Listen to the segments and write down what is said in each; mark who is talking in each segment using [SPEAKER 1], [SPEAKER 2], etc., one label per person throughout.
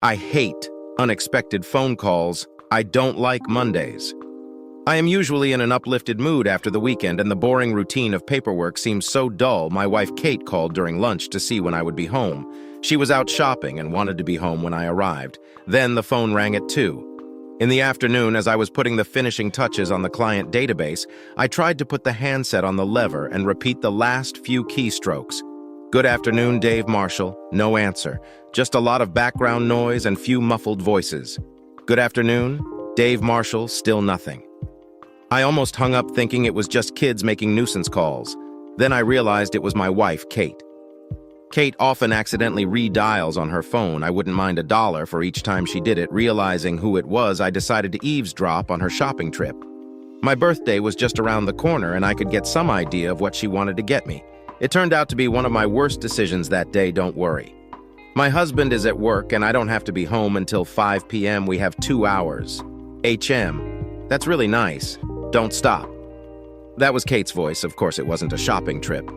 [SPEAKER 1] I hate unexpected phone calls. I don't like Mondays. I am usually in an uplifted mood after the weekend, and the boring routine of paperwork seems so dull. My wife Kate called during lunch to see when I would be home. She was out shopping and wanted to be home when I arrived. Then the phone rang at 2. In the afternoon, as I was putting the finishing touches on the client database, I tried to put the handset on the lever and repeat the last few keystrokes. "Good afternoon, Dave Marshall." No answer. Just a lot of background noise and few muffled voices. "Good afternoon, Dave Marshall." Still nothing. I almost hung up thinking it was just kids making nuisance calls. Then I realized it was my wife, Kate. Kate often accidentally redials on her phone. I wouldn't mind $1 for each time she did it. Realizing who it was, I decided to eavesdrop on her shopping trip. My birthday was just around the corner, and I could get some idea of what she wanted to get me. It turned out to be one of my worst decisions that day, don't worry. My husband is at work, and I don't have to be home until 5 p.m. We have 2 hours. HM. That's really nice. Don't stop. That was Kate's voice. Of course, it wasn't a shopping trip.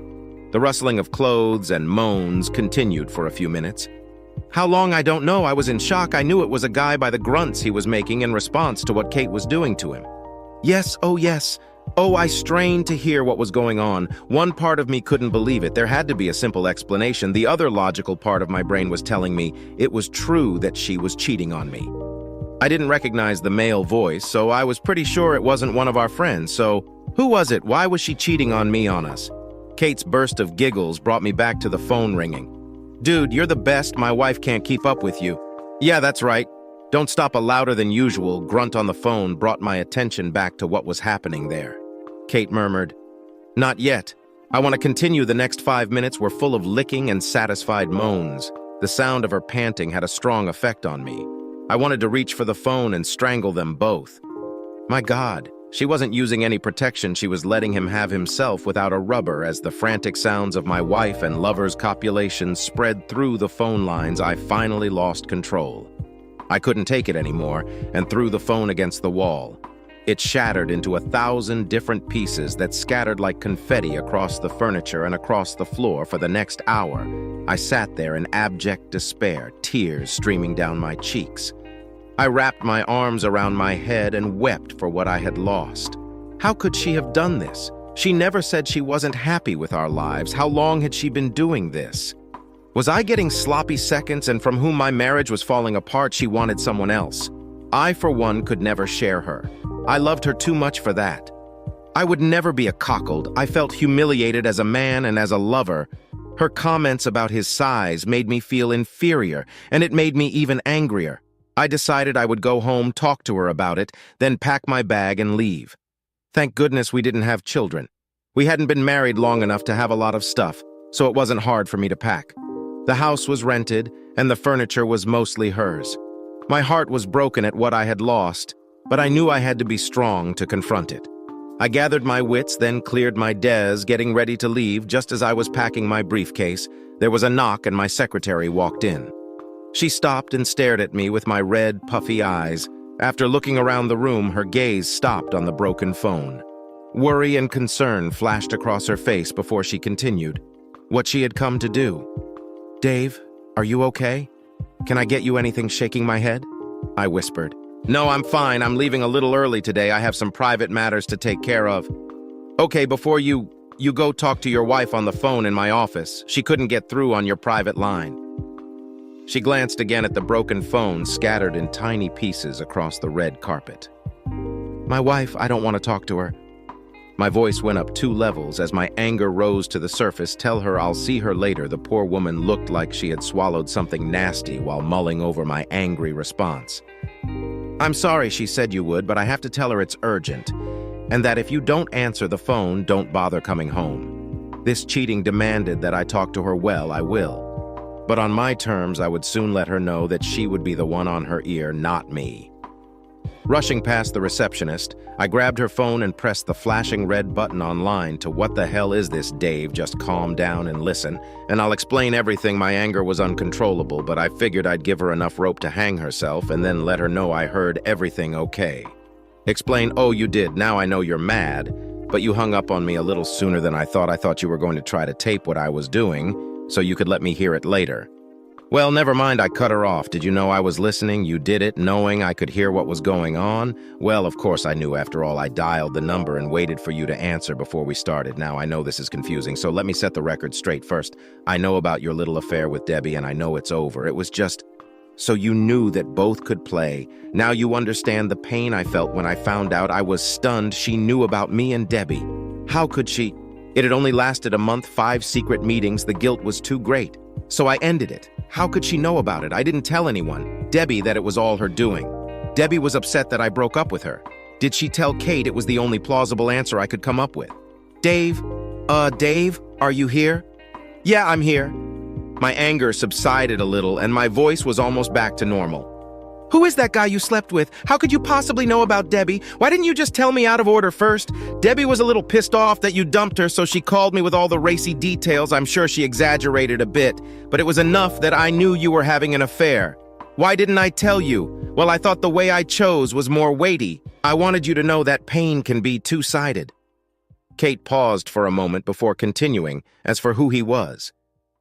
[SPEAKER 1] The rustling of clothes and moans continued for a few minutes. How long, I don't know. I was in shock. I knew it was a guy by the grunts he was making in response to what Kate was doing to him. Yes, oh yes. Oh, I strained to hear what was going on. One part of me couldn't believe it. There had to be a simple explanation. The other logical part of my brain was telling me it was true that she was cheating on me. I didn't recognize the male voice, so I was pretty sure it wasn't one of our friends. So, who was it? Why was she cheating on us? Kate's burst of giggles brought me back to the phone ringing. "Dude, you're the best. My wife can't keep up with you." "Yeah, that's right. Don't stop." A louder than usual grunt on the phone brought my attention back to what was happening there. Kate murmured, "Not yet. I want to continue." The next 5 minutes were full of licking and satisfied moans. The sound of her panting had a strong effect on me. I wanted to reach for the phone and strangle them both. My God, she wasn't using any protection. She was letting him have himself without a rubber. As the frantic sounds of my wife and lover's copulation spread through the phone lines, I finally lost control. I couldn't take it anymore and threw the phone against the wall. It shattered into 1,000 different pieces that scattered like confetti across the furniture and across the floor. For the next hour, I sat there in abject despair, tears streaming down my cheeks. I wrapped my arms around my head and wept for what I had lost. How could she have done this? She never said she wasn't happy with our lives. How long had she been doing this? Was I getting sloppy seconds, and from whom my marriage was falling apart, she wanted someone else? I, for one, could never share her. I loved her too much for that. I would never be a cuckold. I felt humiliated as a man and as a lover. Her comments about his size made me feel inferior, and it made me even angrier. I decided I would go home, talk to her about it, then pack my bag and leave. Thank goodness we didn't have children. We hadn't been married long enough to have a lot of stuff, so it wasn't hard for me to pack. The house was rented, and the furniture was mostly hers. My heart was broken at what I had lost, but I knew I had to be strong to confront it. I gathered my wits, then cleared my desk, getting ready to leave. Just as I was packing my briefcase, there was a knock and my secretary walked in. She stopped and stared at me with my red, puffy eyes. After looking around the room, her gaze stopped on the broken phone. Worry and concern flashed across her face before she continued what she had come to do. "Dave, are you okay? Can I get you anything?" Shaking my head, I whispered. "No, I'm fine. I'm leaving a little early today. I have some private matters to take care of." "Okay, before you go talk to your wife on the phone in my office. She couldn't get through on your private line." She glanced again at the broken phone scattered in tiny pieces across the red carpet. "My wife, I don't want to talk to her." My voice went up 2 levels as my anger rose to the surface. "Tell her I'll see her later." The poor woman looked like she had swallowed something nasty while mulling over my angry response. "I'm sorry she said you would, but I have to tell her it's urgent, and that if you don't answer the phone, don't bother coming home. This cheating demanded that I talk to her. Well, I will. But on my terms, I would soon let her know that she would be the one on her ear, not me." Rushing past the receptionist, I grabbed her phone and pressed the flashing red button online to "What the hell is this, Dave? Just calm down and listen, and I'll explain everything." My anger was uncontrollable, but I figured I'd give her enough rope to hang herself and then let her know I heard everything okay. "Explain? Oh, you did. Now I know you're mad, but you hung up on me a little sooner than I thought. I thought you were going to try to tape what I was doing, so you could let me hear it later." Well, never mind, I cut her off. Did you know I was listening? You did it, knowing I could hear what was going on? Well, of course I knew. After all, I dialed the number and waited for you to answer before we started. Now, I know this is confusing, so let me set the record straight first. I know about your little affair with Debbie, and I know it's over. It was just... So you knew that both could play. Now you understand the pain I felt when I found out. I was stunned she knew about me and Debbie. How could she? It had only lasted a month, 5 secret meetings. The guilt was too great. So I ended it. How could she know about it? I didn't tell anyone. Debbie that it was all her doing. Debbie was upset that I broke up with her. Did she tell Kate? It was the only plausible answer I could come up with. Dave, are you here? Yeah, I'm here. My anger subsided a little and my voice was almost back to normal. Who is that guy you slept with? How could you possibly know about Debbie? Why didn't you just tell me out of order first? Debbie was a little pissed off that you dumped her, so she called me with all the racy details. I'm sure she exaggerated a bit, but it was enough that I knew you were having an affair. Why didn't I tell you? Well, I thought the way I chose was more weighty. I wanted you to know that pain can be two-sided. Kate paused for a moment before continuing, as for who he was.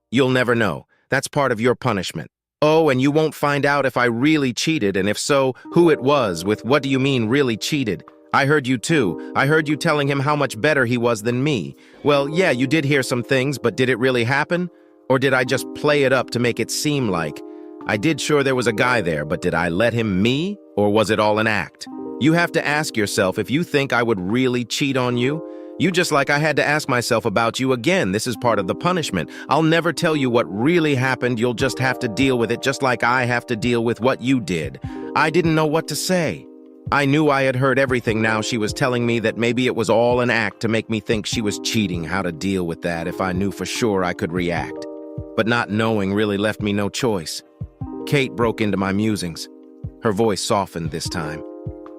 [SPEAKER 1] You'll never know. That's part of your punishment. Oh, and you won't find out if I really cheated, and if so, who it was. With what do you mean, really cheated? I heard you too. I heard you telling him how much better he was than me. Well, yeah, you did hear some things, but did it really happen? Or did I just play it up to make it seem like? I did sure there was a guy there, but did I let him me? Or was it all an act? You have to ask yourself if you think I would really cheat on you. You just like I had to ask myself about you again. This is part of the punishment. I'll never tell you what really happened. You'll just have to deal with it, just like I have to deal with what you did. I didn't know what to say. I knew I had heard everything. Now she was telling me that maybe it was all an act to make me think she was cheating. How to deal with that if I knew for sure I could react. But not knowing really left me no choice. Kate broke into my musings. Her voice softened this time.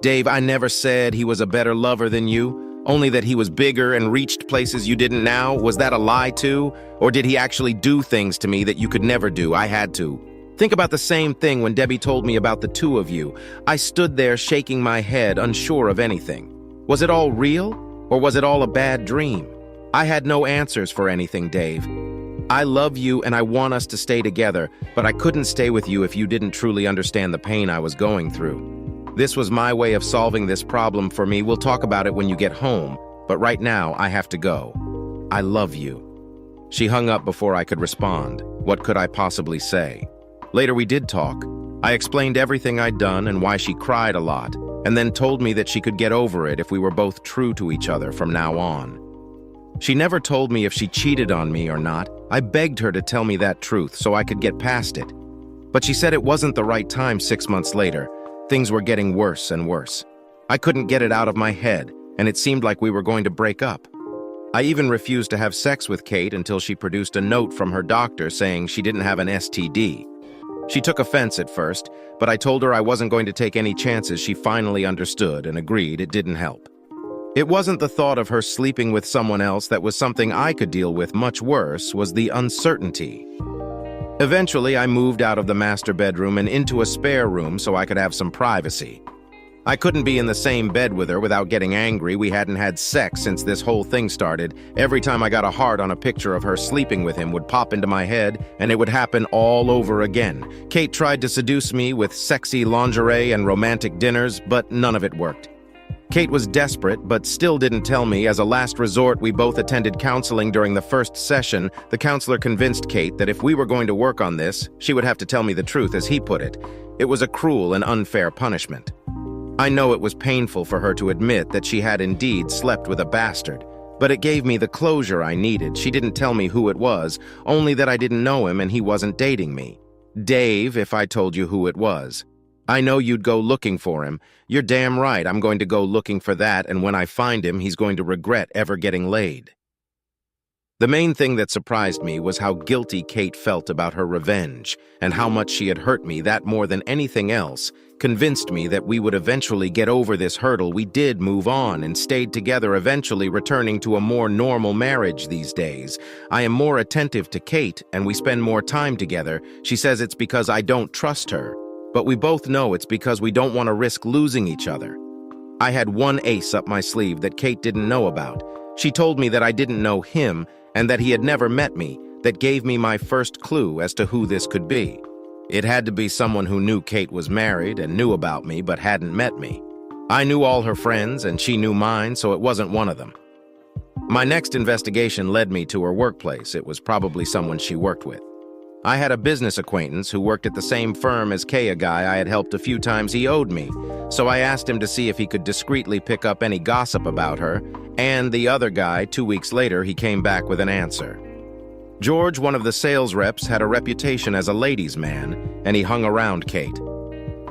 [SPEAKER 1] Dave, I never said he was a better lover than you. Only that he was bigger and reached places you didn't now. Was that a lie too? Or did he actually do things to me that you could never do? I had to. Think about the same thing when Debbie told me about the two of you. I stood there shaking my head, unsure of anything. Was it all real? Or was it all a bad dream? I had no answers for anything, Dave. I love you and I want us to stay together, but I couldn't stay with you if you didn't truly understand the pain I was going through. This was my way of solving this problem for me. We'll talk about it when you get home, but right now I have to go. I love you. She hung up before I could respond. What could I possibly say? Later we did talk. I explained everything I'd done and why she cried a lot, and then told me that she could get over it if we were both true to each other from now on. She never told me if she cheated on me or not. I begged her to tell me that truth so I could get past it. But she said it wasn't the right time 6 months later. Things were getting worse and worse. I couldn't get it out of my head, and it seemed like we were going to break up. I even refused to have sex with Kate until she produced a note from her doctor saying she didn't have an STD. She took offense at first, but I told her I wasn't going to take any chances. She finally understood and agreed it didn't help. It wasn't the thought of her sleeping with someone else that was something I could deal with. Much worse was the uncertainty. Eventually, I moved out of the master bedroom and into a spare room so I could have some privacy. I couldn't be in the same bed with her without getting angry. We hadn't had sex since this whole thing started. Every time I got a heart on a picture of her sleeping with him would pop into my head, and it would happen all over again. Kate tried to seduce me with sexy lingerie and romantic dinners, but none of it worked. Kate was desperate, but still didn't tell me. As a last resort, we both attended counseling. During the first session, the counselor convinced Kate that if we were going to work on this, she would have to tell me the truth, as he put it. It was a cruel and unfair punishment. I know it was painful for her to admit that she had indeed slept with a bastard, but it gave me the closure I needed. She didn't tell me who it was, only that I didn't know him and he wasn't dating me. Dave, if I told you who it was. I know you'd go looking for him. You're damn right, I'm going to go looking for that, and when I find him, he's going to regret ever getting laid. The main thing that surprised me was how guilty Kate felt about her revenge, and how much she had hurt me. That, more than anything else, convinced me that we would eventually get over this hurdle. We did move on and stayed together, eventually returning to a more normal marriage these days. I am more attentive to Kate, and we spend more time together. She says it's because I don't trust her. But we both know it's because we don't want to risk losing each other. I had one ace up my sleeve that Kate didn't know about. She told me that I didn't know him and that he had never met me. that gave me my first clue as to who this could be. It had to be someone who knew Kate was married and knew about me but hadn't met me. I knew all her friends and she knew mine, so it wasn't one of them. My next investigation led me to her workplace. It was probably someone she worked with. I had a business acquaintance who worked at the same firm as Kay, a guy I had helped a few times. He owed me, so I asked him to see if he could discreetly pick up any gossip about her, and the other guy, 2 weeks later, he came back with an answer. George, one of the sales reps, had a reputation as a ladies' man, and he hung around Kate.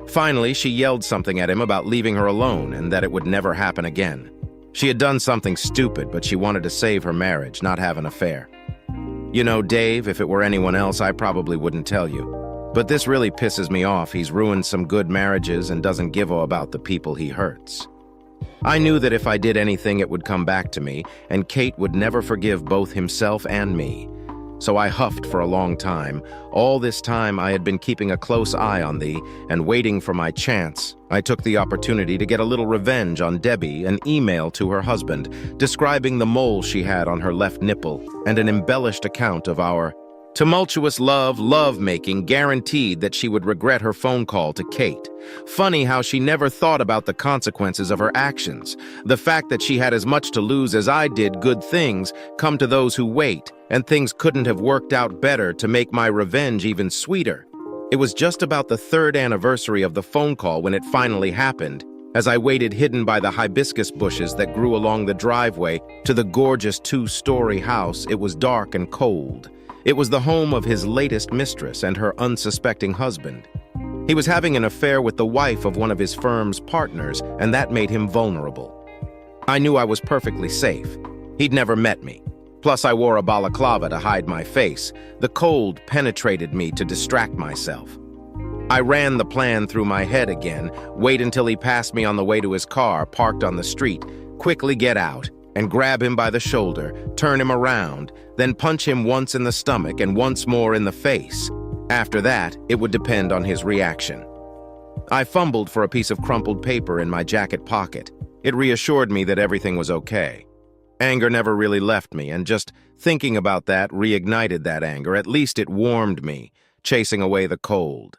[SPEAKER 1] Finally, she yelled something at him about leaving her alone and that it would never happen again. She had done something stupid, but she wanted to save her marriage, not have an affair. You know, Dave, if it were anyone else, I probably wouldn't tell you. But this really pisses me off. He's ruined some good marriages and doesn't give a about the people he hurts. I knew that if I did anything, it would come back to me, and Kate would never forgive both himself and me. So I huffed for a long time. All this time I had been keeping a close eye on thee and waiting for my chance. I took the opportunity to get a little revenge on Debbie, an email to her husband, describing the mole she had on her left nipple, and an embellished account of our tumultuous love-making, guaranteed that she would regret her phone call to Kate. Funny how she never thought about the consequences of her actions. The fact that she had as much to lose as I did. Good things come to those who wait, and things couldn't have worked out better to make my revenge even sweeter. It was just about the 3rd anniversary of the phone call when it finally happened. As I waited hidden by the hibiscus bushes that grew along the driveway to the gorgeous 2-story house, it was dark and cold. It was the home of his latest mistress and her unsuspecting husband. He was having an affair with the wife of one of his firm's partners, and that made him vulnerable. I knew I was perfectly safe. He'd never met me. Plus, I wore a balaclava to hide my face. The cold penetrated me to distract myself. I ran the plan through my head again, wait until he passed me on the way to his car, parked on the street, quickly get out, and grab him by the shoulder, turn him around, then punch him once in the stomach and once more in the face. After that, it would depend on his reaction. I fumbled for a piece of crumpled paper in my jacket pocket. It reassured me that everything was okay. Anger never really left me, and just thinking about that reignited that anger. At least it warmed me, chasing away the cold.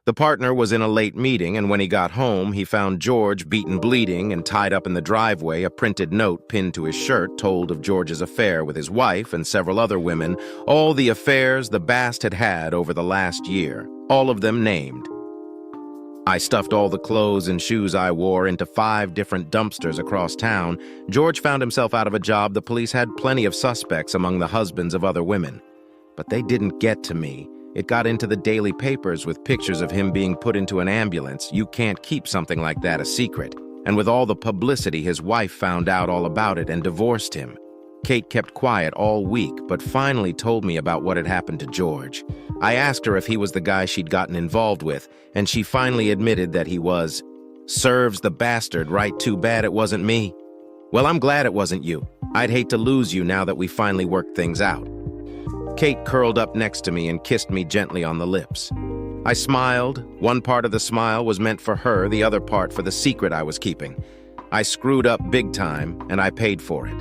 [SPEAKER 1] The partner was in a late meeting, and when he got home, he found George beaten bleeding and tied up in the driveway. A printed note pinned to his shirt told of George's affair with his wife and several other women, all the affairs the Bast had had over the last year, all of them named. I stuffed all the clothes and shoes I wore into 5 different dumpsters across town. George found himself out of a job. The police had plenty of suspects among the husbands of other women. But they didn't get to me. It got into the daily papers with pictures of him being put into an ambulance. You can't keep something like that a secret. And with all the publicity, his wife found out all about it and divorced him. Kate kept quiet all week, but finally told me about what had happened to George. I asked her if he was the guy she'd gotten involved with, and she finally admitted that he was. Serves the bastard right. Too bad it wasn't me. Well, I'm glad it wasn't you. I'd hate to lose you now that we finally worked things out. Kate curled up next to me and kissed me gently on the lips. I smiled. One part of the smile was meant for her, the other part for the secret I was keeping. I screwed up big time, and I paid for it.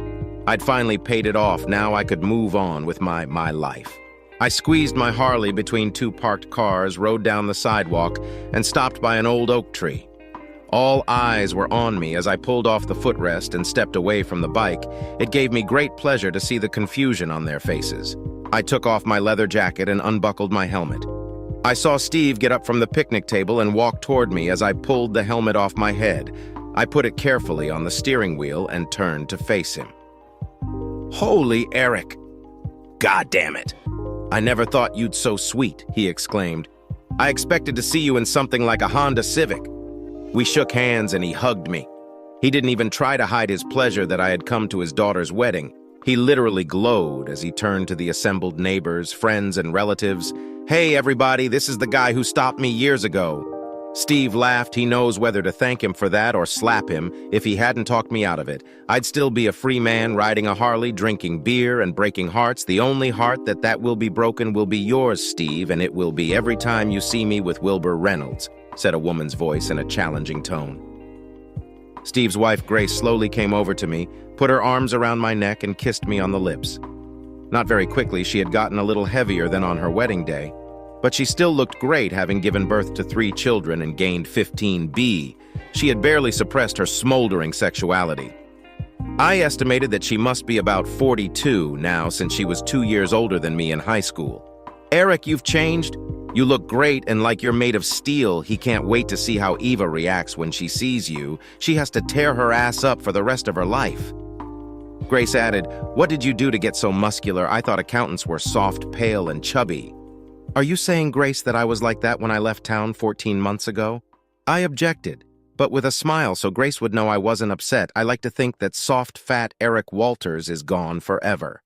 [SPEAKER 1] I'd finally paid it off. Now I could move on with my life. I squeezed my Harley between 2 parked cars, rode down the sidewalk, and stopped by an old oak tree. All eyes were on me as I pulled off the footrest and stepped away from the bike. It gave me great pleasure to see the confusion on their faces. I took off my leather jacket and unbuckled my helmet. I saw Steve get up from the picnic table and walk toward me as I pulled the helmet off my head. I put it carefully on the steering wheel and turned to face him. Holy Eric! God damn it! I never thought you'd so sweet, he exclaimed. I expected to see you in something like a Honda Civic. We shook hands and he hugged me. He didn't even try to hide his pleasure that I had come to his daughter's wedding. He literally glowed as he turned to the assembled neighbors, friends, and relatives. Hey, everybody, this is the guy who stopped me years ago. Steve laughed. He knows whether to thank him for that or slap him. If he hadn't talked me out of it, I'd still be a free man riding a Harley, drinking beer, and breaking hearts. The only heart that will be broken will be yours, Steve, and it will be every time you see me with Wilbur Reynolds, said a woman's voice in a challenging tone. Steve's wife, Grace, slowly came over to me, put her arms around my neck, and kissed me on the lips. Not very quickly, she had gotten a little heavier than on her wedding day, but she still looked great, having given birth to 3 children and gained 15B. She had barely suppressed her smoldering sexuality. I estimated that she must be about 42 now, since she was 2 years older than me in high school. "Eric, you've changed. You look great and like you're made of steel." He can't wait to see how Eva reacts when she sees you. She has to tear her ass up for the rest of her life. Grace added, "What did you do to get so muscular? I thought accountants were soft, pale, and chubby." "Are you saying, Grace, that I was like that when I left town 14 months ago?" I objected, but with a smile so Grace would know I wasn't upset. I like to think that soft, fat Eric Walters is gone forever.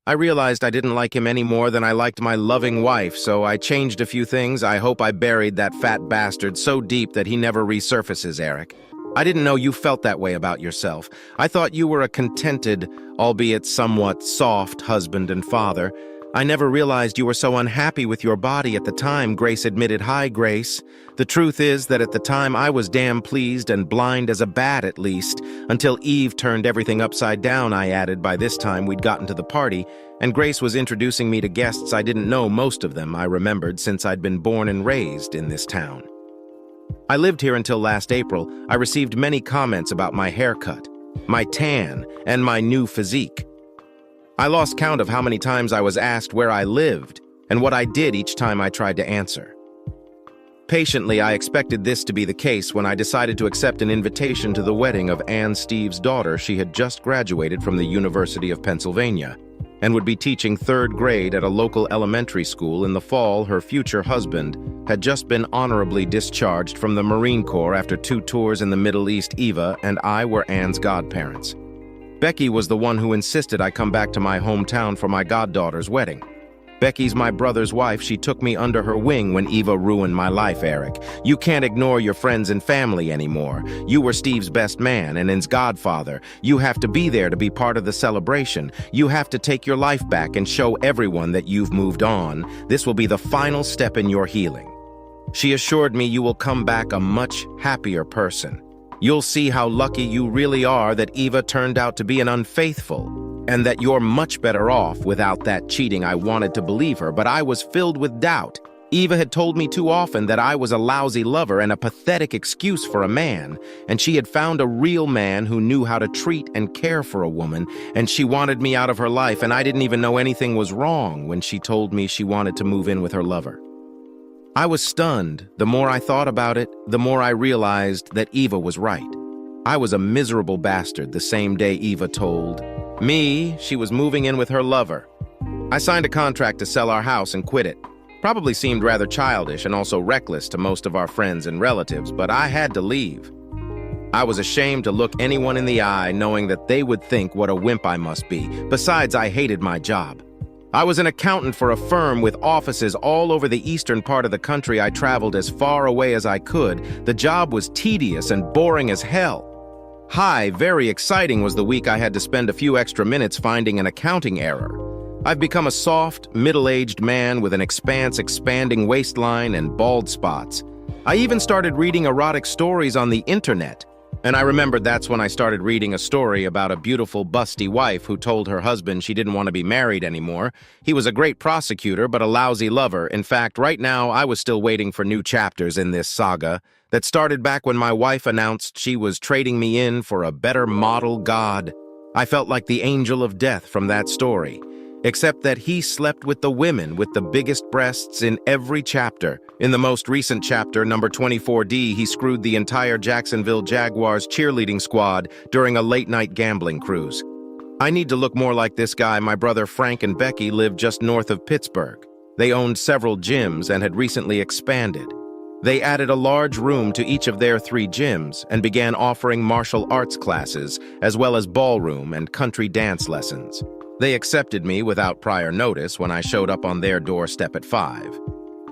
[SPEAKER 1] I realized I didn't like him any more than I liked my loving wife, so I changed a few things. I hope I buried that fat bastard so deep that he never resurfaces, Eric. I didn't know you felt that way about yourself. I thought you were a contented, albeit somewhat soft, husband and father. I never realized you were so unhappy with your body at the time," Grace admitted. "Hi, Grace. The truth is that at the time I was damn pleased and blind as a bat, at least, until Eve turned everything upside down," I added. By this time we'd gotten to the party, and Grace was introducing me to guests I didn't know most of them, I remembered, since I'd been born and raised in this town. "I lived here until last April. I received many comments about my haircut, my tan, and my new physique. I lost count of how many times I was asked where I lived and what I did each time I tried to answer. Patiently, I expected this to be the case when I decided to accept an invitation to the wedding of Ann Steve's daughter. She had just graduated from the University of Pennsylvania and would be teaching 3rd grade at a local elementary school. In the fall, her future husband had just been honorably discharged from the Marine Corps after 2 tours in the Middle East. Eva and I were Ann's godparents. Becky was the one who insisted I come back to my hometown for my goddaughter's wedding. Becky's my brother's wife. She took me under her wing when Eva ruined my life, Eric. You can't ignore your friends and family anymore. You were Steve's best man and his godfather. You have to be there to be part of the celebration. You have to take your life back and show everyone that you've moved on. This will be the final step in your healing." She assured me, "You will come back a much happier person. You'll see how lucky you really are that Eva turned out to be an unfaithful, and that you're much better off without that cheating." I wanted to believe her, but I was filled with doubt. Eva had told me too often that I was a lousy lover and a pathetic excuse for a man, and she had found a real man who knew how to treat and care for a woman, and she wanted me out of her life, and I didn't even know anything was wrong when she told me she wanted to move in with her lover. I was stunned. The more I thought about it, the more I realized that Eva was right. I was a miserable bastard the same day Eva told me she was moving in with her lover. I signed a contract to sell our house and quit it. Probably seemed rather childish and also reckless to most of our friends and relatives, but I had to leave. I was ashamed to look anyone in the eye, knowing that they would think what a wimp I must be. Besides, I hated my job. I was an accountant for a firm with offices all over the eastern part of the country. I traveled as far away as I could. The job was tedious and boring as hell. Very exciting was the week I had to spend a few extra minutes finding an accounting error. I've become a soft, middle-aged man with an expanding waistline and bald spots. I even started reading erotic stories on the internet. And I remembered that's when I started reading a story about a beautiful, busty wife who told her husband she didn't want to be married anymore. He was a great prosecutor, but a lousy lover. In fact, right now, I was still waiting for new chapters in this saga that started back when my wife announced she was trading me in for a better model god. I felt like the angel of death from that story, except that he slept with the women with the biggest breasts in every chapter. In the most recent chapter, number 24D, he screwed the entire Jacksonville Jaguars cheerleading squad during a late-night gambling cruise. I need to look more like this guy. My brother Frank and Becky lived just north of Pittsburgh. They owned several gyms and had recently expanded. They added a large room to each of their 3 gyms and began offering martial arts classes, as well as ballroom and country dance lessons. They accepted me without prior notice when I showed up on their doorstep at 5.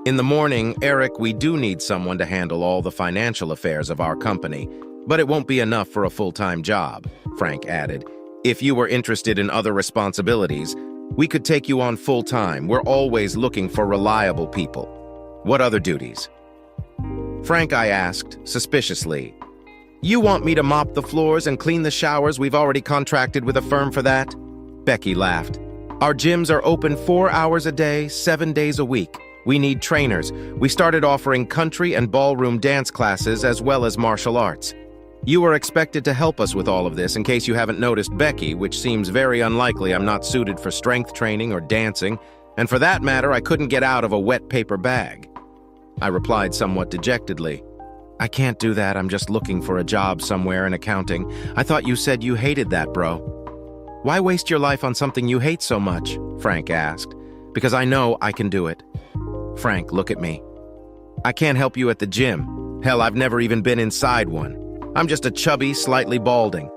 [SPEAKER 1] In the morning, "Eric, we do need someone to handle all the financial affairs of our company, but it won't be enough for a full-time job," Frank added. "If you were interested in other responsibilities, we could take you on full-time. We're always looking for reliable people." "What other duties?" Frank, I asked, suspiciously. "You want me to mop the floors and clean the showers? We've already contracted with a firm for that." Becky laughed. Our gyms are open 4 hours a day, 7 days a week. We need trainers. We started offering country and ballroom dance classes as well as martial arts. You are expected to help us with all of this in case you haven't noticed Becky, which seems very unlikely. I'm not suited for strength training or dancing, and for that matter, I couldn't get out of a wet paper bag. I replied somewhat dejectedly. I can't do that. I'm just looking for a job somewhere in accounting. I thought you said you hated that, bro. Why waste your life on something you hate so much? Frank asked. Because I know I can do it. Frank, look at me. I can't help you at the gym. Hell, I've never even been inside one. I'm just a chubby, slightly balding.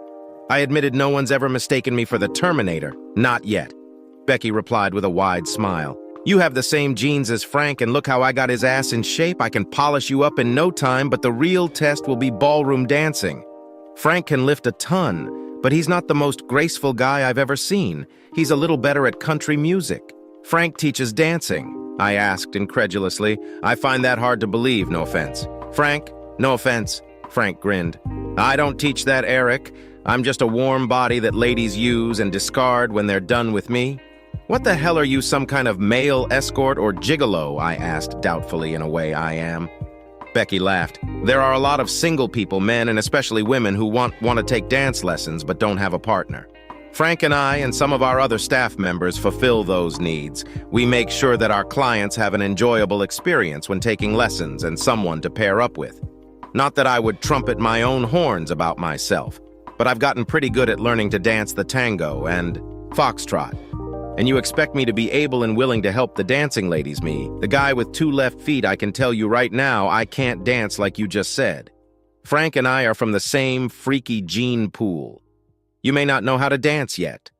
[SPEAKER 1] I admitted no one's ever mistaken me for the Terminator. Not yet. Becky replied with a wide smile. You have the same genes as Frank, and look how I got his ass in shape. I can polish you up in no time, but the real test will be ballroom dancing. Frank can lift a ton, but he's not the most graceful guy I've ever seen. He's a little better at country music. Frank teaches dancing, I asked incredulously. I find that hard to believe, no offense. Frank, no offense. Frank grinned. I don't teach that, Eric. I'm just a warm body that ladies use and discard when they're done with me. What the hell are you, some kind of male escort or gigolo? I asked doubtfully in a way I am. Becky laughed. There are a lot of single people, men and especially women, who want to take dance lessons but don't have a partner. Frank and I and some of our other staff members fulfill those needs. We make sure that our clients have an enjoyable experience when taking lessons and someone to pair up with. Not that I would trumpet my own horns about myself, but I've gotten pretty good at learning to dance the tango and foxtrot. And you expect me to be able and willing to help the dancing ladies, me, the guy with 2 left feet. I can tell you right now, I can't dance like you just said. Frank and I are from the same freaky gene pool. You may not know how to dance yet.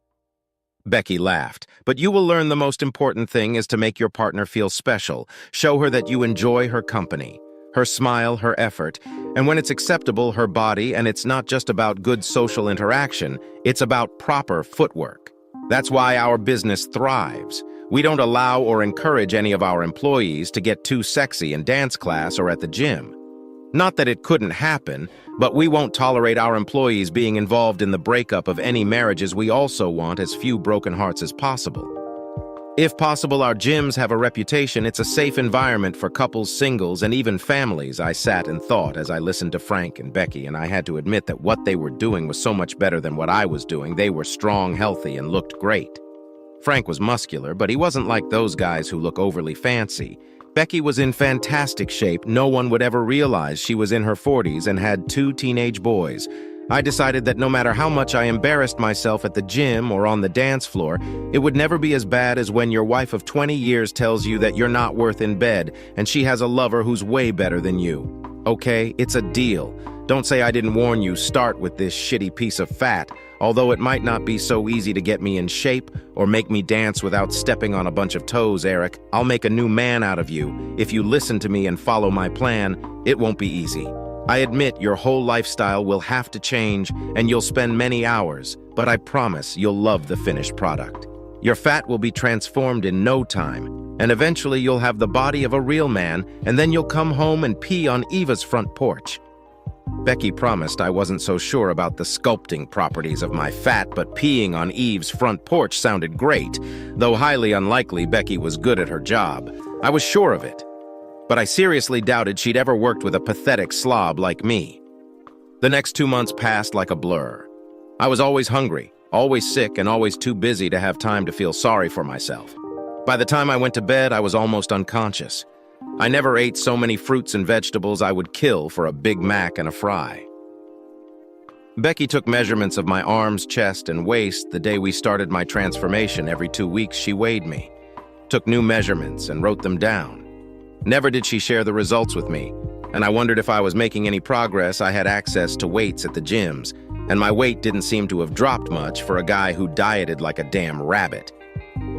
[SPEAKER 1] Becky laughed. But you will learn the most important thing is to make your partner feel special. Show her that you enjoy her company, her smile, her effort, and when it's acceptable, her body. And it's not just about good social interaction, it's about proper footwork. That's why our business thrives. We don't allow or encourage any of our employees to get too sexy in dance class or at the gym. Not that it couldn't happen, but we won't tolerate our employees being involved in the breakup of any marriages. We also want as few broken hearts as possible. If possible, our gyms have a reputation. It's a safe environment for couples, singles, and even families. I sat and thought as I listened to Frank and Becky, and I had to admit that what they were doing was so much better than what I was doing. They were strong, healthy, and looked great. Frank was muscular, but he wasn't like those guys who look overly fancy. Becky was in fantastic shape. No one would ever realize she was in her 40s and had 2 teenage boys. I decided that no matter how much I embarrassed myself at the gym or on the dance floor, it would never be as bad as when your wife of 20 years tells you that you're not worth in bed and she has a lover who's way better than you. Okay, it's a deal. Don't say I didn't warn you. Start with this shitty piece of fat. Although it might not be so easy to get me in shape or make me dance without stepping on a bunch of toes, Eric, I'll make a new man out of you. If you listen to me and follow my plan, it won't be easy. I admit your whole lifestyle will have to change and you'll spend many hours, but I promise you'll love the finished product. Your fat will be transformed in no time, and eventually you'll have the body of a real man, and then you'll come home and pee on Eva's front porch. Becky promised I wasn't so sure about the sculpting properties of my fat, but peeing on Eve's front porch sounded great. Though highly unlikely Becky was good at her job. I was sure of it. But I seriously doubted she'd ever worked with a pathetic slob like me. The next 2 months passed like a blur. I was always hungry, always sick, and always too busy to have time to feel sorry for myself. By the time I went to bed, I was almost unconscious. I never ate so many fruits and vegetables I would kill for a Big Mac and a fry. Becky took measurements of my arms, chest, and waist the day we started my transformation. Every 2 weeks, she weighed me, took new measurements, and wrote them down. Never did she share the results with me, and I wondered if I was making any progress. I had access to weights at the gyms, and my weight didn't seem to have dropped much for a guy who dieted like a damn rabbit.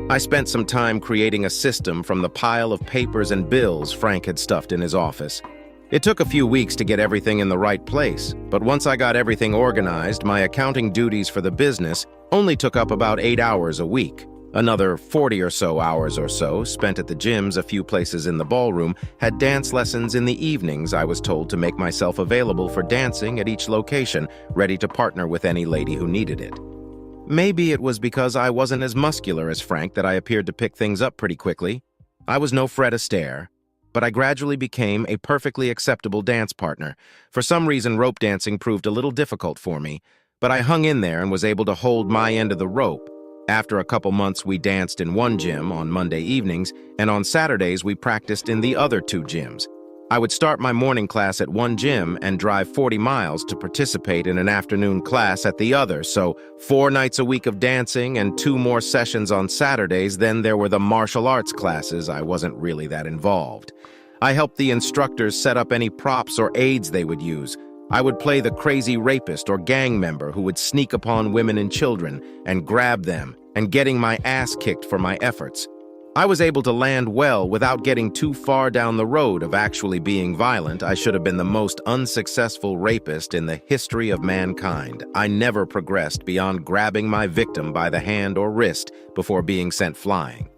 [SPEAKER 1] I spent some time creating a system from the pile of papers and bills Frank had stuffed in his office. It took a few weeks to get everything in the right place, but once I got everything organized, my accounting duties for the business only took up about 8 hours a week. Another 40 or so hours spent at the gyms, a few places in the ballroom, had dance lessons in the evenings. I was told to make myself available for dancing at each location, ready to partner with any lady who needed it. Maybe it was because I wasn't as muscular as Frank that I appeared to pick things up pretty quickly. I was no Fred Astaire, but I gradually became a perfectly acceptable dance partner. For some reason, rope dancing proved a little difficult for me, but I hung in there and was able to hold my end of the rope. After a couple months, we danced in one gym on Monday evenings, and on Saturdays, we practiced in the other two gyms. I would start my morning class at one gym and drive 40 miles to participate in an afternoon class at the other, so 4 nights a week of dancing and 2 more sessions on Saturdays. Then there were the martial arts classes. I wasn't really that involved. I helped the instructors set up any props or aids they would use. I would play the crazy rapist or gang member who would sneak upon women and children and grab them, and getting my ass kicked for my efforts. I was able to land well without getting too far down the road of actually being violent. I should have been the most unsuccessful rapist in the history of mankind. I never progressed beyond grabbing my victim by the hand or wrist before being sent flying.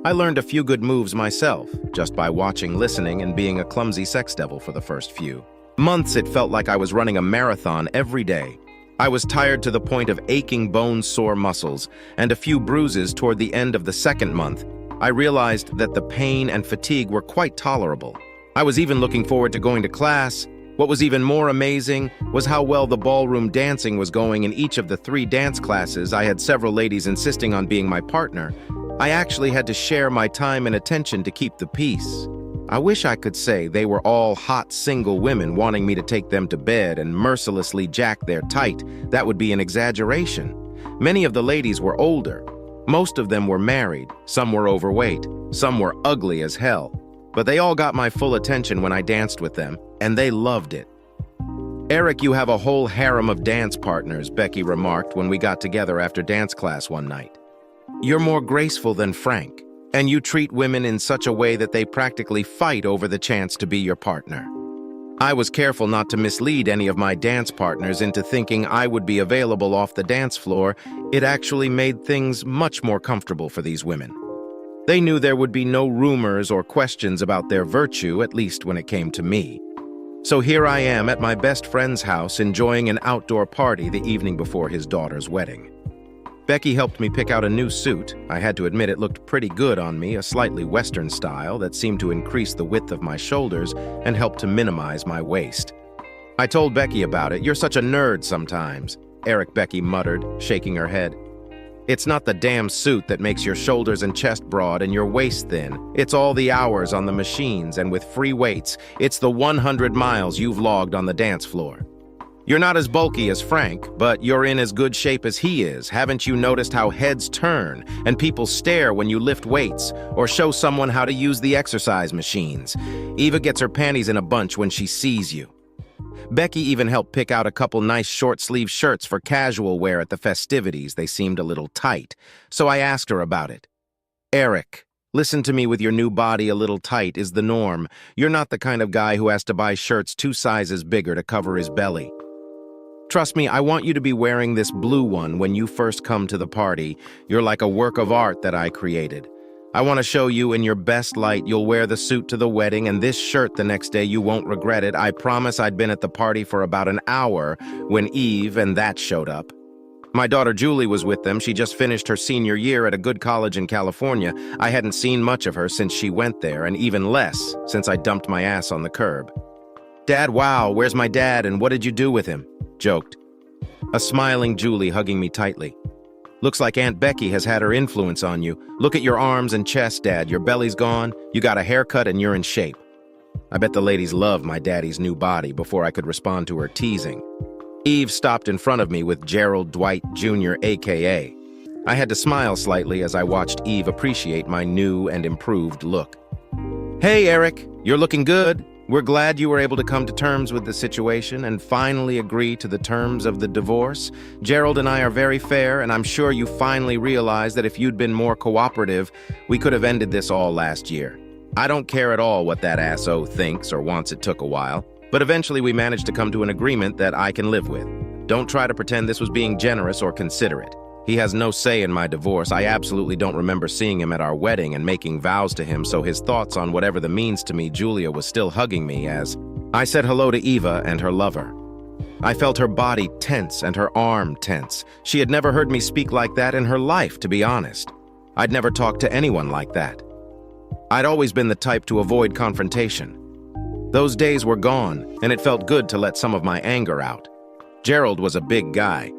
[SPEAKER 1] I learned a few good moves myself, just by watching, listening, and being a clumsy sex devil for the first few months. It felt like I was running a marathon every day. I was tired to the point of aching bones, sore muscles, and a few bruises toward the end of the second month. I realized that the pain and fatigue were quite tolerable. I was even looking forward to going to class. What was even more amazing was how well the ballroom dancing was going in each of the 3 dance classes. I had several ladies insisting on being my partner. I actually had to share my time and attention to keep the peace. I wish I could say they were all hot single women wanting me to take them to bed and mercilessly jack their tight. That would be an exaggeration. Many of the ladies were older. Most of them were married, some were overweight, some were ugly as hell. But they all got my full attention when I danced with them, and they loved it. "Eric, you have a whole harem of dance partners," Becky remarked when we got together after dance class one night. "You're more graceful than Frank, and you treat women in such a way that they practically fight over the chance to be your partner." I was careful not to mislead any of my dance partners into thinking I would be available off the dance floor. It actually made things much more comfortable for these women. They knew there would be no rumors or questions about their virtue, at least when it came to me. So here I am at my best friend's house enjoying an outdoor party the evening before his daughter's wedding. Becky helped me pick out a new suit. I had to admit it looked pretty good on me, a slightly Western style that seemed to increase the width of my shoulders and help to minimize my waist. I told Becky about it. "You're such a nerd sometimes," Becky muttered, shaking her head. "It's not the damn suit that makes your shoulders and chest broad and your waist thin. It's all the hours on the machines and with free weights. It's the 100 miles you've logged on the dance floor. You're not as bulky as Frank, but you're in as good shape as he is. Haven't you noticed how heads turn and people stare when you lift weights or show someone how to use the exercise machines? Eva gets her panties in a bunch when she sees you." Becky even helped pick out a couple nice short-sleeve shirts for casual wear at the festivities. They seemed a little tight, so I asked her about it. "Eric, listen to me, with your new body a little tight is the norm. You're not the kind of guy who has to buy shirts 2 sizes bigger to cover his belly. Trust me, I want you to be wearing this blue one when you first come to the party. You're like a work of art that I created. I want to show you in your best light. You'll wear the suit to the wedding and this shirt the next day. You won't regret it. I promise." I'd been at the party for about an hour when Eve and that showed up. My daughter Julie was with them. She just finished her senior year at a good college in California. I hadn't seen much of her since she went there, and even less since I dumped my ass on the curb. "Dad, wow, where's my dad and what did you do with him?" joked a smiling Julie hugging me tightly. "Looks like Aunt Becky has had her influence on you. Look at your arms and chest, Dad. Your belly's gone, you got a haircut, and you're in shape." I bet the ladies loved my daddy's new body before I could respond to her teasing. Eve stopped in front of me with Gerald Dwight Jr., a.k.a. I had to smile slightly as I watched Eve appreciate my new and improved look. "Hey, Eric, you're looking good. We're glad you were able to come to terms with the situation and finally agree to the terms of the divorce. Gerald and I are very fair, and I'm sure you finally realize that if you'd been more cooperative, we could have ended this all last year. I don't care at all what that asso thinks or wants. It took a while, but eventually we managed to come to an agreement that I can live with. Don't try to pretend this was being generous or considerate. He has no say in my divorce. I absolutely don't remember seeing him at our wedding and making vows to him, so his thoughts on whatever the means to me." Julia was still hugging me as I said hello to Eva and her lover. I felt her body tense and her arm tense. She had never heard me speak like that in her life, to be honest. I'd never talked to anyone like that. I'd always been the type to avoid confrontation. Those days were gone, and it felt good to let some of my anger out. Gerald was a big guy.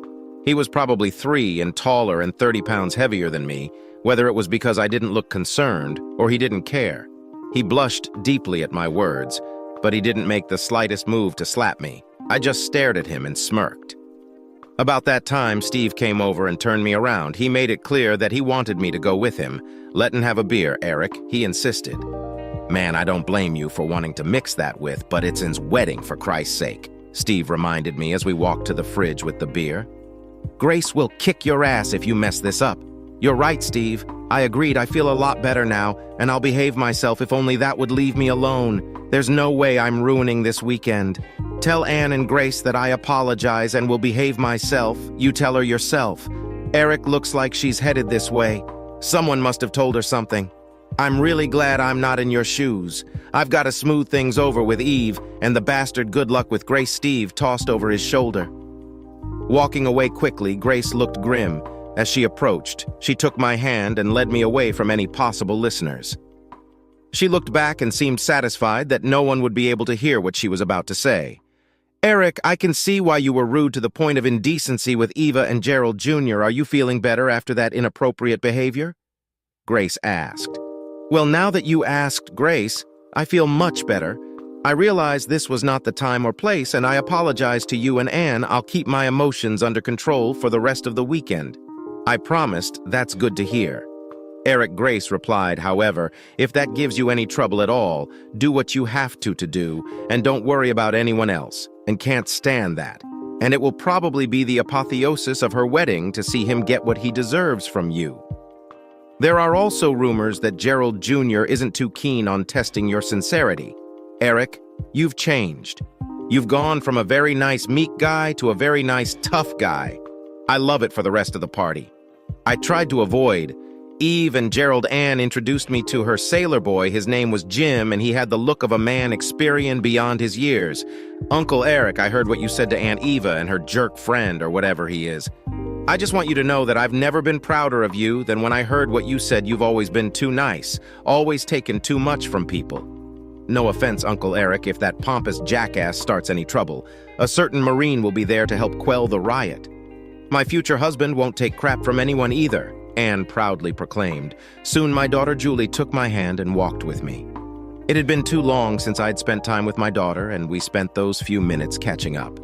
[SPEAKER 1] He was probably 3 and taller and 30 pounds heavier than me, whether it was because I didn't look concerned or he didn't care. He blushed deeply at my words, but he didn't make the slightest move to slap me. I just stared at him and smirked. About that time, Steve came over and turned me around. He made it clear that he wanted me to go with him. "Let him have a beer, Eric," he insisted. "Man, I don't blame you for wanting to mix that with, but it's his wedding, for Christ's sake," Steve reminded me as we walked to the fridge with the beer. "Grace will kick your ass if you mess this up." "You're right, Steve. I agreed. I feel a lot better now, and I'll behave myself if only that would leave me alone. There's no way I'm ruining this weekend. Tell Anne and Grace that I apologize and will behave myself. You tell her yourself. Eric looks like she's headed this way. Someone must have told her something. I'm really glad I'm not in your shoes. I've got to smooth things over with Eve, and the bastard good luck with Grace," Steve tossed over his shoulder. Walking away quickly, Grace looked grim. As she approached, she took my hand and led me away from any possible listeners. She looked back and seemed satisfied that no one would be able to hear what she was about to say. "Eric, I can see why you were rude to the point of indecency with Eva and Gerald Jr. Are you feeling better after that inappropriate behavior?" Grace asked. "Well, now that you asked, Grace, I feel much better. I realized this was not the time or place, and I apologize to you and Anne. I'll keep my emotions under control for the rest of the weekend." "I promised. That's good to hear." Eric Grace replied, "However, if that gives you any trouble at all, do what you have to do, and don't worry about anyone else, and can't stand that. And it will probably be the apotheosis of her wedding to see him get what he deserves from you. There are also rumors that Gerald Jr. isn't too keen on testing your sincerity. Eric, you've changed. You've gone from a very nice meek guy to a very nice tough guy. I love it for the rest of the party. I tried to avoid. Eve and Gerald Ann introduced me to her sailor boy. His name was Jim, and he had the look of a man experienced beyond his years. Uncle Eric, I heard what you said to Aunt Eva and her jerk friend, or whatever he is. I just want you to know that I've never been prouder of you than when I heard what you said. You've always been too nice, always taken too much from people. No offense, Uncle Eric, if that pompous jackass starts any trouble. A certain Marine will be there to help quell the riot. My future husband won't take crap from anyone either," Anne proudly proclaimed. Soon my daughter Julie took my hand and walked with me. It had been too long since I'd spent time with my daughter, and we spent those few minutes catching up.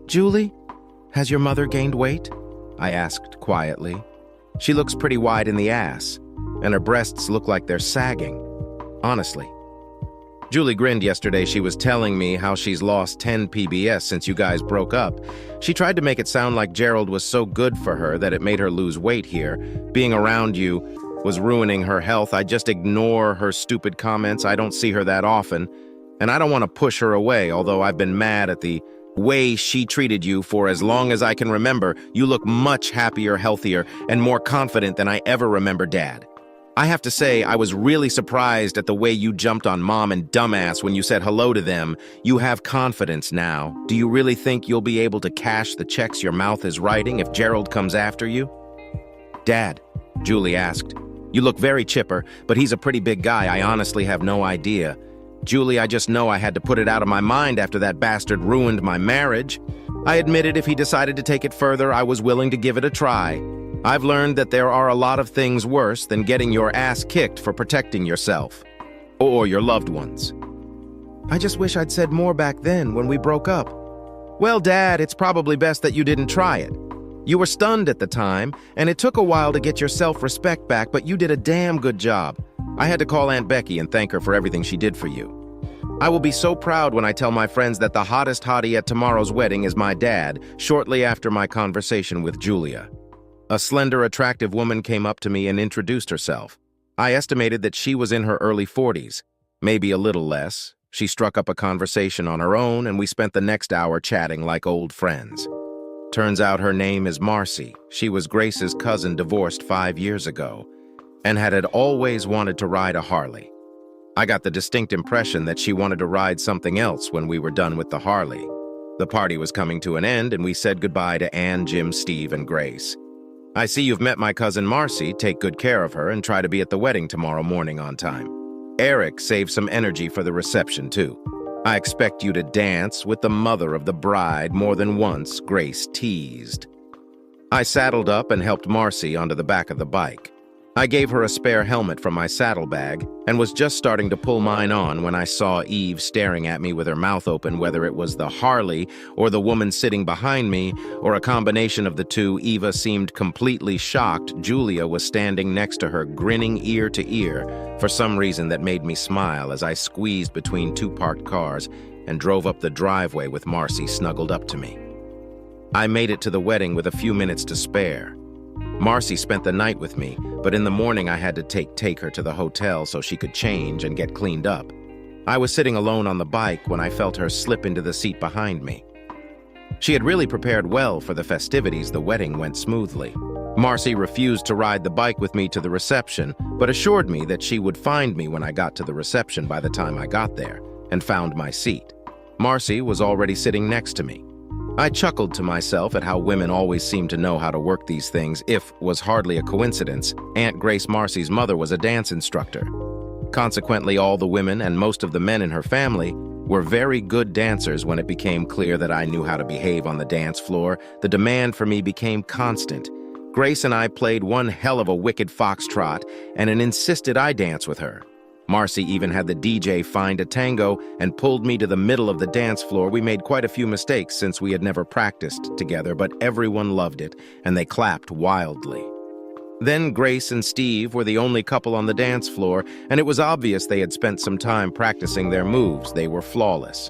[SPEAKER 1] "Julie, has your mother gained weight?" I asked quietly. "She looks pretty wide in the ass, and her breasts look like they're sagging. Honestly." Julie grinned yesterday. She was telling me how she's lost 10 PBS since you guys broke up. She tried to make it sound like Gerald was so good for her that it made her lose weight here. Being around you was ruining her health. I just ignore her stupid comments. I don't see her that often, and I don't want to push her away, although I've been mad at the way she treated you for as long as I can remember. You look much happier, healthier, and more confident than I ever remember Dad. I have to say, I was really surprised at the way you jumped on Mom and Dumbass when you said hello to them. You have confidence now. Do you really think you'll be able to cash the checks your mouth is writing if Gerald comes after you?" "Dad," Julie asked, "you look very chipper, but he's a pretty big guy. I honestly have no idea." "Julie, I just know I had to put it out of my mind after that bastard ruined my marriage. I admitted if he decided to take it further, I was willing to give it a try. I've learned that there are a lot of things worse than getting your ass kicked for protecting yourself. Or your loved ones." "I just wish I'd said more back then when we broke up." "Well, Dad, it's probably best that you didn't try it. You were stunned at the time, and it took a while to get your self-respect back, but you did a damn good job. I had to call Aunt Becky and thank her for everything she did for you. I will be so proud when I tell my friends that the hottest hottie at tomorrow's wedding is my dad," shortly after my conversation with Julia. A slender, attractive woman came up to me and introduced herself. I estimated that she was in her early 40s, maybe a little less. She struck up a conversation on her own, and we spent the next hour chatting like old friends. Turns out her name is Marcy. She was Grace's cousin, divorced 5 years ago, and had always wanted to ride a Harley. I got the distinct impression that she wanted to ride something else when we were done with the Harley. The party was coming to an end, and we said goodbye to Anne, Jim, Steve, and Grace. I see you've met my cousin Marcy. Take good care of her and try to be at the wedding tomorrow morning on time. Eric, save some energy for the reception, too. I expect you to dance with the mother of the bride more than once, Grace teased. I saddled up and helped Marcy onto the back of the bike. I gave her a spare helmet from my saddlebag and was just starting to pull mine on when I saw Eve staring at me with her mouth open, whether it was the Harley or the woman sitting behind me or a combination of the two. Eva seemed completely shocked. Julia was standing next to her, grinning ear to ear for some reason that made me smile as I squeezed between two parked cars and drove up the driveway with Marcy snuggled up to me. I made it to the wedding with a few minutes to spare. Marcy spent the night with me, but in the morning I had to take her to the hotel so she could change and get cleaned up. I was sitting alone on the bike when I felt her slip into the seat behind me. She had really prepared well for the festivities. The wedding went smoothly. Marcy refused to ride the bike with me to the reception, but assured me that she would find me when I got to the reception by the time I got there, and found my seat. Marcy was already sitting next to me. I chuckled to myself at how women always seem to know how to work these things. If was hardly a coincidence, Aunt Grace, Marcy's mother, was a dance instructor. Consequently, all the women and most of the men in her family were very good dancers. When it became clear that I knew how to behave on the dance floor, the demand for me became constant. Grace and I played one hell of a wicked foxtrot and insisted I dance with her. Marcy even had the DJ find a tango and pulled me to the middle of the dance floor. We made quite a few mistakes since we had never practiced together, but everyone loved it, and they clapped wildly. Then Grace and Steve were the only couple on the dance floor, and it was obvious they had spent some time practicing their moves. They were flawless.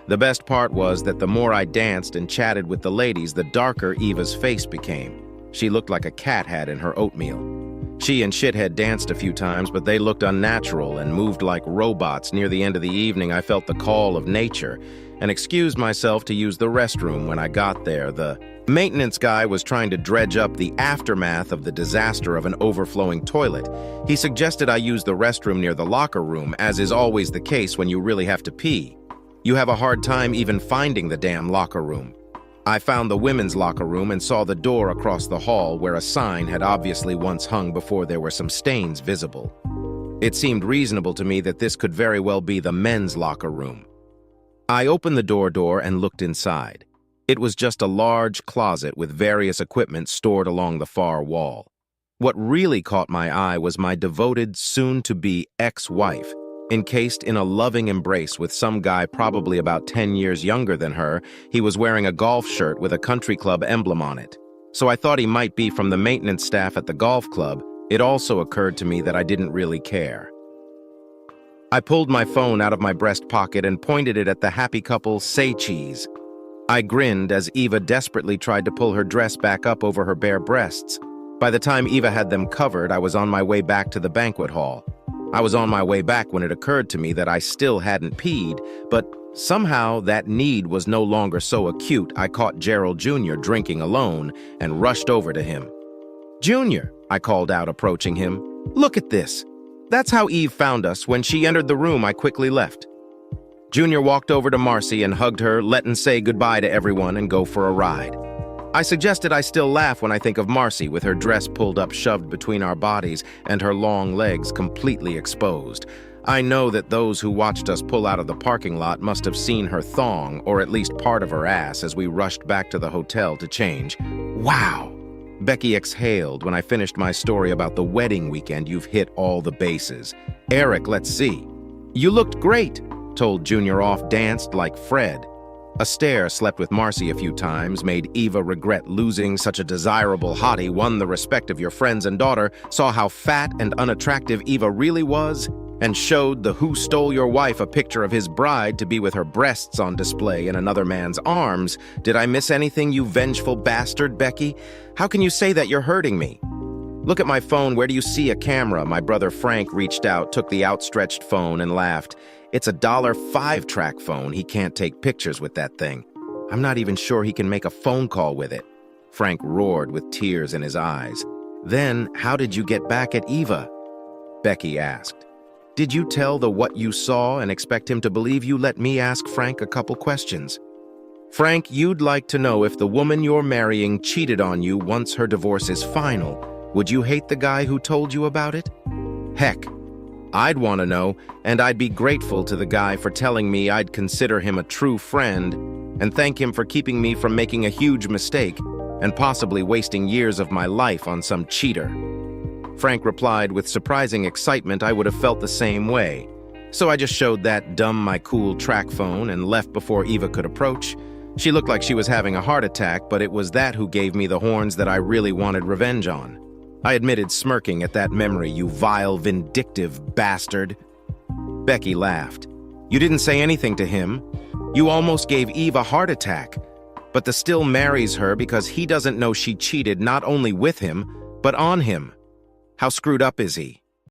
[SPEAKER 1] The best part was that the more I danced and chatted with the ladies, the darker Eva's face became. She looked like a cat had in her oatmeal. She and Shithead danced a few times, but they looked unnatural and moved like robots. Near the end of the evening, I felt the call of nature and excused myself to use the restroom. When I got there, the maintenance guy was trying to dredge up the aftermath of the disaster of an overflowing toilet. He suggested I use the restroom near the locker room, as is always the case when you really have to pee. You have a hard time even finding the damn locker room. I found the women's locker room and saw the door across the hall where a sign had obviously once hung before there were some stains visible. It seemed reasonable to me that this could very well be the men's locker room. I opened the door and looked inside. It was just a large closet with various equipment stored along the far wall. What really caught my eye was my devoted, soon-to-be ex-wife, encased in a loving embrace with some guy probably about 10 years younger than her. He was wearing a golf shirt with a country club emblem on it. So I thought he might be from the maintenance staff at the golf club. It also occurred to me that I didn't really care. I pulled my phone out of my breast pocket and pointed it at the happy couple. Say cheese. I grinned as Eva desperately tried to pull her dress back up over her bare breasts. By the time Eva had them covered, I was on my way back to the banquet hall. I was on my way back when it occurred to me that I still hadn't peed, but somehow that need was no longer so acute. I caught Gerald Jr. drinking alone and rushed over to him. "Junior," I called out, approaching him. "Look at this. That's how Eve found us. When she entered the room, I quickly left." Junior walked over to Marcy and hugged her, letting say goodbye to everyone and go for a ride. I suggested I still laugh when I think of Marcy with her dress pulled up, shoved between our bodies, and her long legs completely exposed. I know that those who watched us pull out of the parking lot must have seen her thong, or at least part of her ass, as we rushed back to the hotel to change. Wow! Becky exhaled when I finished my story about the wedding weekend. You've hit all the bases. Eric, let's see. You looked great, told Junior off, danced like Fred. Astaire slept with Marcy a few times, made Eva regret losing such a desirable hottie, won the respect of your friends and daughter, saw how fat and unattractive Eva really was, and showed the Who Stole Your Wife a picture of his bride to be with her breasts on display in another man's arms. Did I miss anything, you vengeful bastard, Becky? How can you say that? You're hurting me. Look at my phone. Where do you see a camera? My brother Frank reached out, took the outstretched phone, and laughed. It's a $5-track phone. He can't take pictures with that thing. I'm not even sure he can make a phone call with it. Frank roared with tears in his eyes. Then, how did you get back at Eva? Becky asked. Did you tell the what you saw and expect him to believe you? Let me ask Frank a couple questions. Frank, you'd like to know if the woman you're marrying cheated on you once her divorce is final. Would you hate the guy who told you about it? Heck, I'd want to know, and I'd be grateful to the guy for telling me. I'd consider him a true friend and thank him for keeping me from making a huge mistake and possibly wasting years of my life on some cheater. Frank replied with surprising excitement. I would have felt the same way. So I just showed that dumb my cool track phone and left before Eva could approach. She looked like she was having a heart attack, but it was that who gave me the horns that I really wanted revenge on. I admitted, smirking at that memory. You vile, vindictive bastard. Becky laughed. You didn't say anything to him. You almost gave Eve a heart attack. But the still marries her because he doesn't know she cheated not only with him, but on him. How screwed up is he?